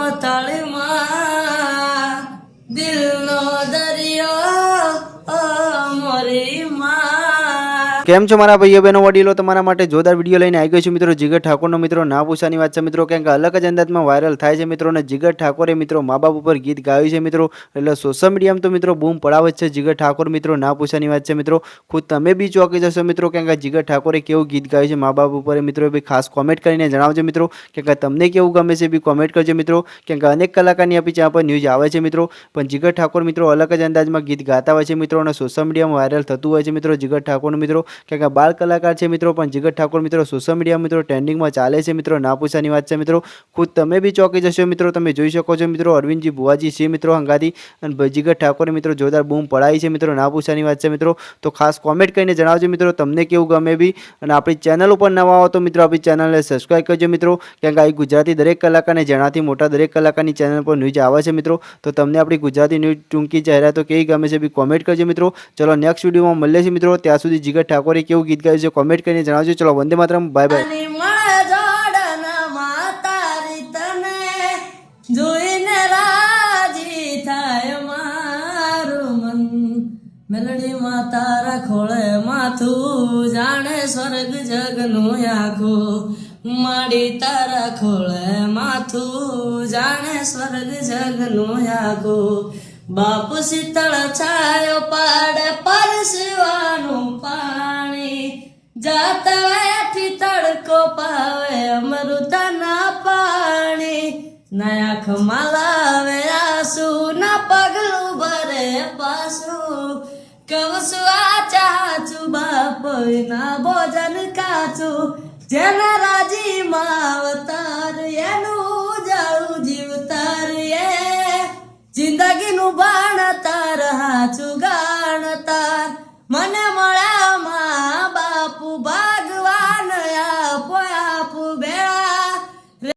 મમતાળમાં દિલનો દરિયો મોરી માં। કેમ છો મારા ભાઈઓ બહેનો વડીલો, તમારા માટે જોરદાર વિડીયો લઈને આવી ગયો છું મિત્રો। જીગર ઠાકોરનો મિત્રો ના પૂછવાની વાત છે મિત્રો, કેમ કે અલગ જ અંદાજમાં વાયરલ થાય છે મિત્રો। અને જીગર ઠાકોરે મિત્રો મા બાપ ઉપર ગીત ગાયું છે મિત્રો, એટલે સોશિયલ મીડિયામાં તો મિત્રો બૂમ પડાવે છે જીગર ઠાકોર મિત્રો ના પૂછવાની વાત છે મિત્રો। ખુદ તમે બી ચોંકી જશો મિત્રો, કેમ કે જીગર ઠાકોરે કેવું ગીત ગાયું છે મા બાપ ઉપર મિત્રો, બી ખાસ કોમેન્ટ કરીને જણાવજો મિત્રો, કેમ કે તમને કેવું ગમે છે બી કોમેન્ટ કરજો મિત્રો। કેમ કે અનેક કલાકારની આપણી ચેનલ પર ન્યૂઝ આવે છે મિત્રો, પણ જીગર ઠાકોર મિત્રો અલગ જ અંદાજમાં ગીત ગાતા હોય છે મિત્રો, અને સોશિયલ મીડિયામાં વાયરલ થતું હોય છે મિત્રો જીગર ઠાકોરનું મિત્રો, કેમ કે બાળ કલાકાર છે મિત્રો, પણ જીગર ઠાકોર મિત્રો સોશિયલ મીડિયા મિત્રો ટ્રેન્ડિંગમાં ચાલે છે મિત્રો ના પૂછવાની વાત છે મિત્રો। ખુદ તમે બી ચોંકી જશો મિત્રો, તમે જોઈ શકો છો મિત્રો અરવિંદજી બુવાજી છે મિત્રો હંગાથી, અને જીગર ઠાકોરે મિત્રો જોરદાર બૂમ પડાવી છે મિત્રો ના પૂછવાની વાત છે મિત્રો। તો ખાસ કોમેન્ટ કરીને જણાવજો મિત્રો તમને કેવું ગમે બી, અને આપણી ચેનલ ઉપર નવા હો તો મિત્રો આપણી ચેનલને સબસ્ક્રાઈબ કરજો મિત્રો, કેમ કે આ ગુજરાતી દરેક કલાકારને જેનાથી મોટા દરેક કલાકારની ચેનલ પર ન્યૂઝ આવે છે મિત્રો। તો તમને આપણી ગુજરાતી ન્યૂઝ ટૂંકી જાહેરાતો કેવી ગમે છે બી કોમેન્ટ કરજો મિત્રો। ચલો નેક્સ્ટ વિડીયોમાં મળીએ છીએ મિત્રો, ત્યાં સુધી જીગર ઠાકોરે કેવું ગીત ગાયું છે કોમેન્ટ કરીને જણાવજો। ચલો વંદે માતરમ, બાય બાય। જોઈને રાજી થાય મારું મન, મેલડી માં તારા ખોળે માથું જાણે સ્વર્ગ જગનું આખું, માડી તારા ખોળે માથું જાણે સ્વર્ગ જગનું આખું। બાપ શીતળ છાયો પાડે પરસવાનું પાણી, જાતવેથી તડકો પાવે અમૃતના પાણી, ના આંખમાં લાવે આંસુ, ના પગલું ભરે પાછું, કવસું આ ચાચું બાપ ના ભોજન કાચું, જેના રાજી માવતાર એનું જાળું જીવતાર, એ જિંદગીનું ભણતર